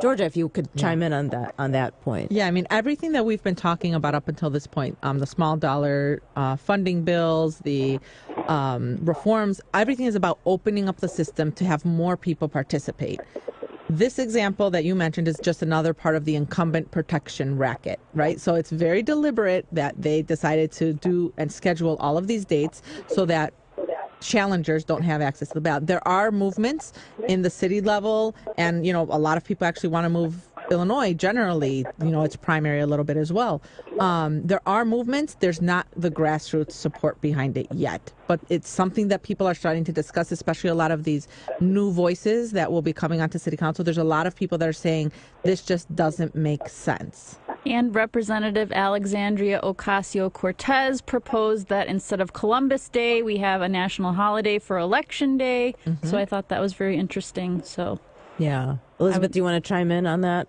Georgia, if you could chime in on that point. Yeah, I mean, everything that we've been talking about up until this point, the small dollar funding bills, the reforms, everything is about opening up the system to have more people participate. This example that you mentioned is just another part of the incumbent protection racket, right? So it's very deliberate that they decided to do and schedule all of these dates so that challengers don't have access to the ballot. There are movements in the city level, and a lot of people actually want to move Illinois. Generally, it's primary a little bit as well. There are movements. There's not the grassroots support behind it yet, but it's something that people are starting to discuss, especially a lot of these new voices that will be coming onto city council. There's a lot of people that are saying this just doesn't make sense. And Representative Alexandria Ocasio-Cortez proposed that instead of Columbus Day, we have a national holiday for Election Day. So I thought that was very interesting. So, yeah, Elizabeth, do you want to chime in on that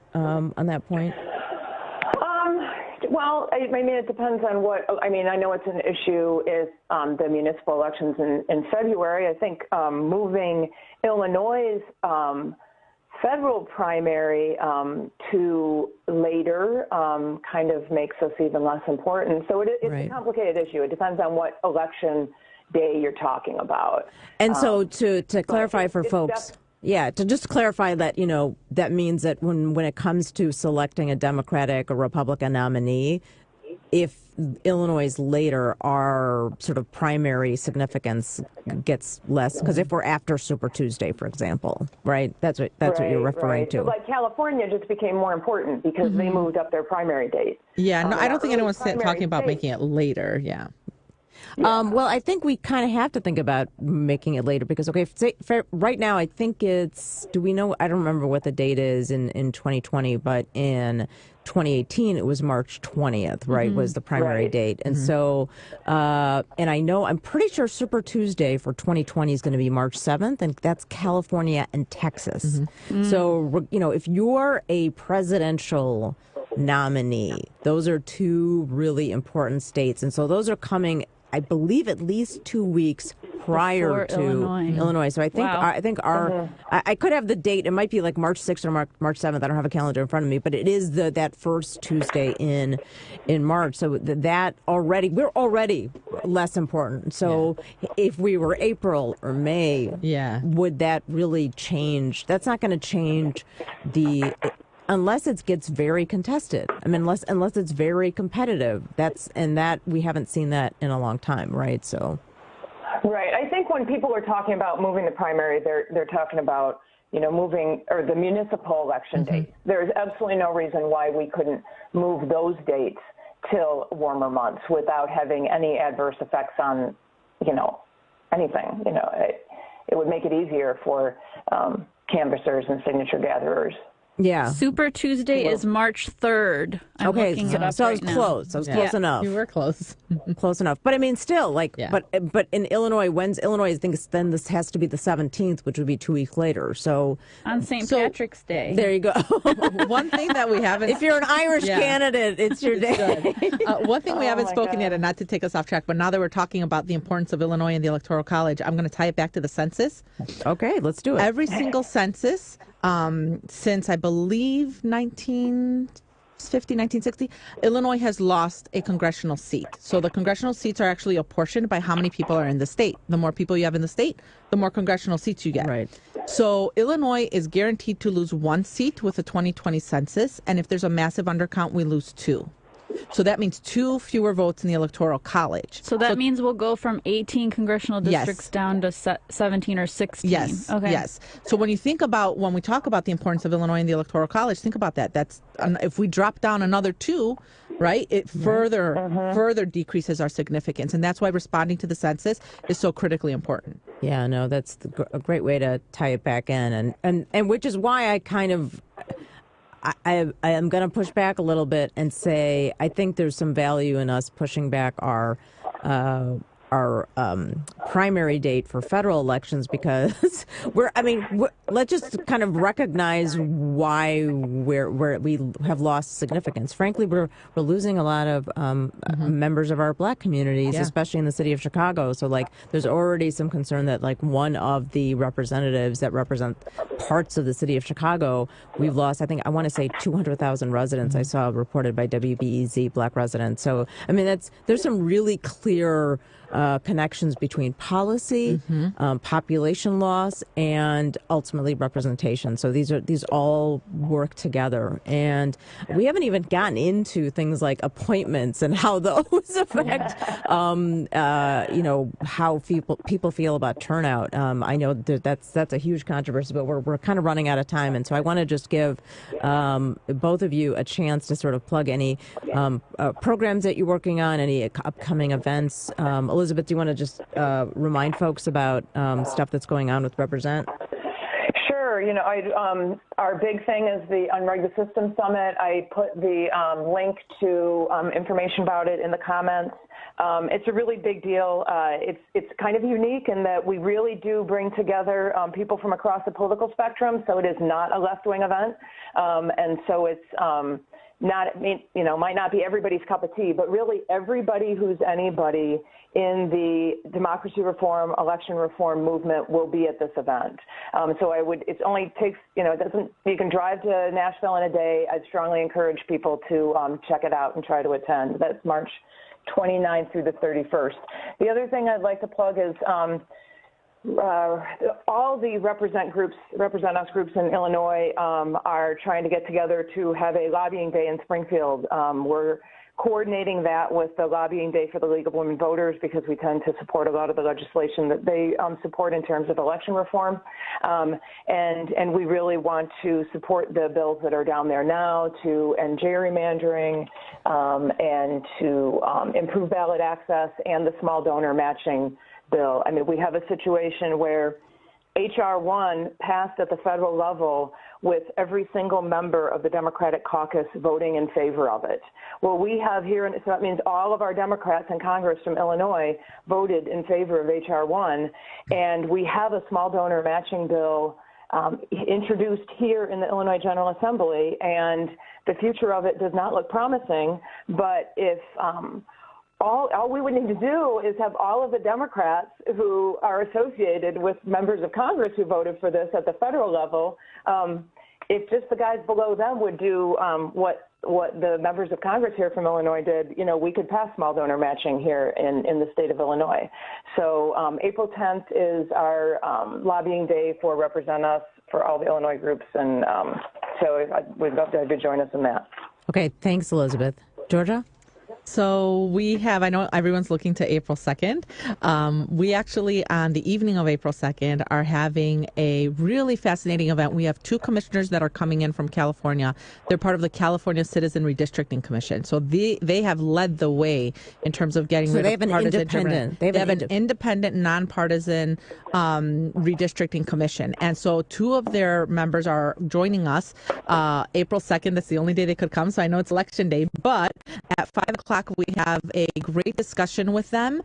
point? Well, I mean, it depends on what. I mean, I know it's an issue is the municipal elections in February. I think moving Illinois' federal primary to later kind of makes us even less important. So it's a complicated issue. It depends on what election day you're talking about. And so to clarify for folks, to just clarify that, that means that when it comes to selecting a Democratic or Republican nominee, if Illinois later, our sort of primary significance gets less, because if we're after Super Tuesday, for example, right? That's what you're referring to. So like California just became more important because they moved up their primary date. Yeah, no, I don't think anyone's talking about making it later. Yeah. Well, I think we kind of have to think about making it later because, right now, I think do we know, I don't remember what the date is in 2020, but in 2018, it was March 20th, right, was the primary date. And so, and I'm pretty sure Super Tuesday for 2020 is going to be March 7th, and that's California and Texas. So, if you're a presidential nominee, those are two really important states. And so those are coming, I believe, at least 2 weeks prior to Illinois. So I think I could have the date. It might be like March 6th or March 7th. I don't have a calendar in front of me, but it is that first Tuesday in March. So that we're already less important. So if we were April or May, would that really change? That's not going to change unless it gets very contested. I mean, unless it's very competitive. That we haven't seen that in a long time, right? So, right. I think when people are talking about moving the primary, they're talking about moving or the municipal election dates. There's absolutely no reason why we couldn't move those dates till warmer months without having any adverse effects on anything. It would make it easier for canvassers and signature gatherers. Yeah. Super Tuesday is March 3rd. I'm looking it up so I right was now. close. I was close enough. You were close. Close enough. But I mean, still, but in Illinois, when's Illinois? I think then this has to be the 17th, which would be 2 weeks later. So on St. Patrick's Day. There you go. One thing that we haven't. If you're an Irish candidate, it's your day. One thing we haven't spoken yet, and not to take us off track, but now that we're talking about the importance of Illinois and the Electoral College, I'm going to tie it back to the census. Okay, let's do it. Every single census since I believe 1950, 1960, Illinois has lost a congressional seat. So the congressional seats are actually apportioned by how many people are in the state. The more people you have in the state, the more congressional seats you get. Right. So Illinois is guaranteed to lose 1 seat with the 2020 census, and if there's a massive undercount, we lose 2. So that means 2 fewer votes in the Electoral College. So that means we'll go from 18 congressional districts down to 17 or 16. Yes. Okay. Yes. So when we talk about the importance of Illinois and the Electoral College, think about that. That's if we drop down another 2, right? It further decreases our significance, and that's why responding to the census is so critically important. Yeah. No, that's a great way to tie it back in, and which is why I kind of. I am going to push back a little bit and say I think there's some value in us pushing back our primary date for federal elections because let's just kind of recognize why we have lost significance. Frankly, we're losing a lot of members of our Black communities, especially in the city of Chicago. So there's already some concern that one of the representatives that represent parts of the city of Chicago, we've lost, I want to say 200,000 residents. I saw reported by WBEZ, Black residents. So, there's some really clear connections between policy, population loss, and ultimately representation. So these all work together, and we haven't even gotten into things like appointments and how those affect, how people feel about turnout. I know that's a huge controversy, but we're kind of running out of time, and so I want to just give both of you a chance to sort of plug any programs that you're working on, any upcoming events. Elizabeth, do you want to just remind folks about stuff that's going on with Represent? Sure. Our big thing is the Unreg the System Summit. I put the link to information about it in the comments. It's a really big deal. It's kind of unique in that we really do bring together people from across the political spectrum. So it is not a left-wing event, and so it's might not be everybody's cup of tea, but really everybody who's anybody in the democracy reform, election reform movement will be at this event. So it only takes, you can drive to Nashville in a day. I'd strongly encourage people to check it out and try to attend. That's March 29th through the 31st. The other thing I'd like to plug is all the Represent Us groups in Illinois are trying to get together to have a lobbying day in Springfield. We're coordinating that with the lobbying day for the League of Women Voters because we tend to support a lot of the legislation that they support in terms of election reform. And we really want to support the bills that are down there now to end gerrymandering and to improve ballot access and the small donor matching bill. I mean, we have a situation where H.R. 1 passed at the federal level with every single member of the Democratic caucus voting in favor of it. Well, we have here, so that means all of our Democrats in Congress from Illinois voted in favor of H.R. 1, and we have a small donor matching bill introduced here in the Illinois General Assembly, and the future of it does not look promising, but if all we would need to do is have all of the Democrats who are associated with members of Congress who voted for this at the federal level, if just the guys below them would do what the members of Congress here from Illinois did, we could pass small donor matching here in the state of Illinois. So April 10th is our lobbying day for Represent Us for all the Illinois groups, and so we'd love to have you join us in that. Okay, thanks, Elizabeth. Georgia? So I know everyone's looking to April 2nd. We actually, on the evening of April 2nd, are having a really fascinating event. We have two commissioners that are coming in from California. They're part of the California Citizen Redistricting Commission. So they have led the way in terms of getting rid of partisan. They have an independent, nonpartisan redistricting commission. And so two of their members are joining us April 2nd. That's the only day they could come. So I know it's election day, but at 5 o'clock, we have a great discussion with them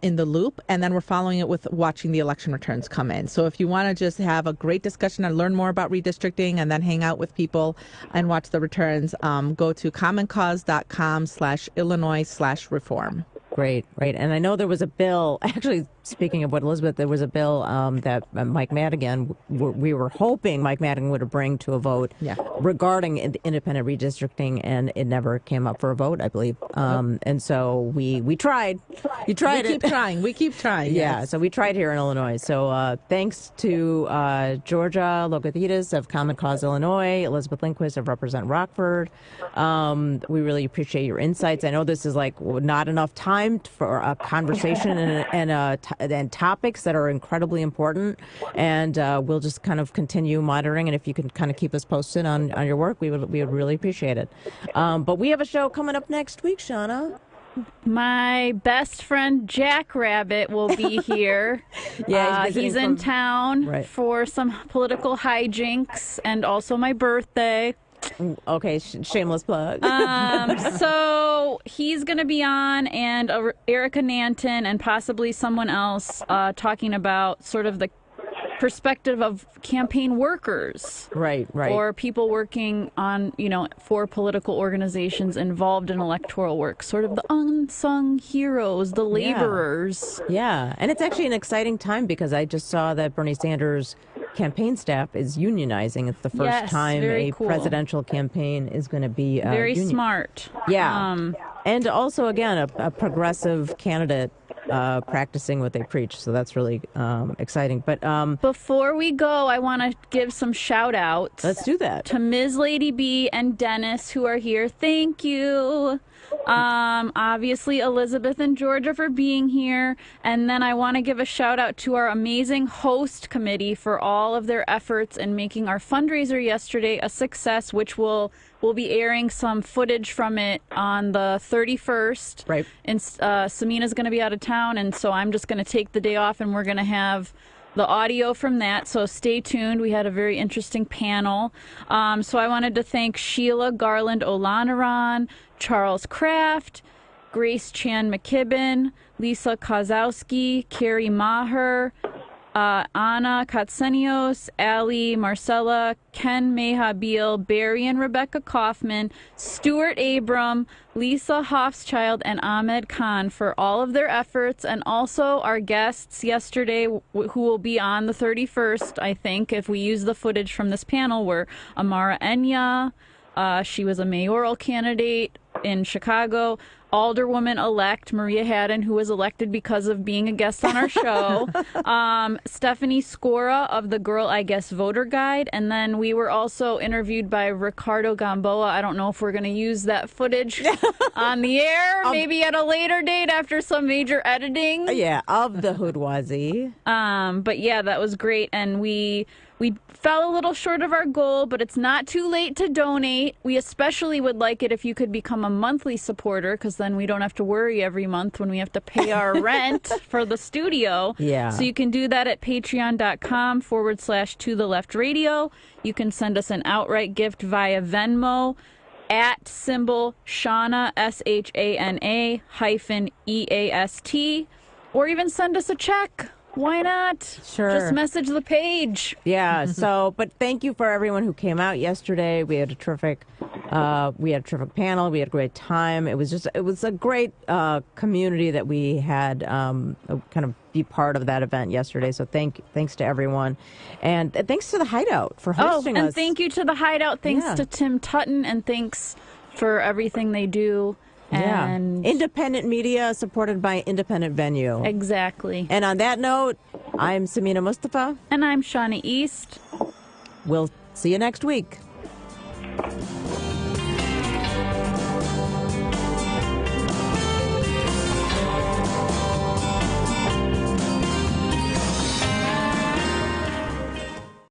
in the loop, and then we're following it with watching the election returns come in. So if you want to just have a great discussion and learn more about redistricting and then hang out with people and watch the returns, go to commoncause.com/Illinois/reform. Great. And I know there was a bill, actually, speaking of what Elizabeth, there was a bill that Mike Madigan, we were hoping Mike Madigan would bring to a vote regarding independent redistricting, and it never came up for a vote, I believe. And so we tried. We keep trying. Yeah, so we tried here in Illinois. So thanks to Georgia Logothetis of Common Cause Illinois, Elizabeth Lindquist of Represent Rockford. We really appreciate your insights. I know this is like not enough time for a conversation and topics that are incredibly important, and we'll just kind of continue monitoring, and if you can kind of keep us posted on your work, we would really appreciate it. But we have a show coming up next week, Shauna. My best friend Jack Rabbit will be here. He's in town for some political hijinks and also my birthday. Okay, shameless plug. So he's going to be on, and Erica Nanton and possibly someone else talking about sort of the perspective of campaign workers. Right. Or people working on, for political organizations involved in electoral work, sort of the unsung heroes, the laborers. Yeah, and it's actually an exciting time because I just saw that Bernie Sanders' campaign staff is unionizing. It's the first time a presidential campaign is going to be very smart. Yeah. And also, again, a progressive candidate practicing what they preach. So that's really exciting. But Before we go, I want to give some shout outs. let's do that. To Ms. Lady B and Dennis who are here. Thank you. Obviously Elizabeth and Georgia for being here. And then I want to give a shout out to our amazing host committee for all of their efforts in making our fundraiser yesterday a success, which we'll be airing some footage from it on the 31st. Right. And Samina's going to be out of town, and so I'm just going to take the day off, and we're going to have the audio from that, so stay tuned. We had a very interesting panel. So I wanted to thank Sheila Garland Olanaran, Charles Kraft, Grace Chan McKibben, Lisa Kozowski, Carrie Maher, Anna Katsenios, Ali, Marcella, Ken Mehabil, Barry and Rebecca Kaufman, Stuart Abram, Lisa Hofschild, and Ahmed Khan for all of their efforts, and also our guests yesterday who will be on the 31st, I think, if we use the footage from this panel, were Amara Enya. She was a mayoral candidate in Chicago. Alderwoman-elect Maria Haddon, who was elected because of being a guest on our show. Stephanie Scora of the Girl I Guess Voter Guide. And then we were also interviewed by Ricardo Gamboa. I don't know if we're going to use that footage on the air, maybe at a later date after some major editing. Yeah, of the Hoodwazi. But yeah, that was great. And we fell a little short of our goal, but it's not too late to donate. We especially would like it if you could become a monthly supporter, because then we don't have to worry every month when we have to pay our rent for the studio. Yeah. So you can do that at patreon.com/To The Left Radio. You can send us an outright gift via Venmo at symbol Shana, SHANA -EAST, or even send us a check. Why not? Sure. Just message the page. Yeah. So, but thank you for everyone who came out yesterday. We had a terrific panel. We had a great time. It was a great community that we had kind of be part of that event yesterday. So thanks to everyone, and thanks to the Hideout for hosting us. And thank you to the Hideout. Thanks to Tim Tutton, and thanks for everything they do. Yeah. And independent media supported by independent venue. Exactly. And on that note, I'm Samina Mustafa. And I'm Shauna East. We'll see you next week.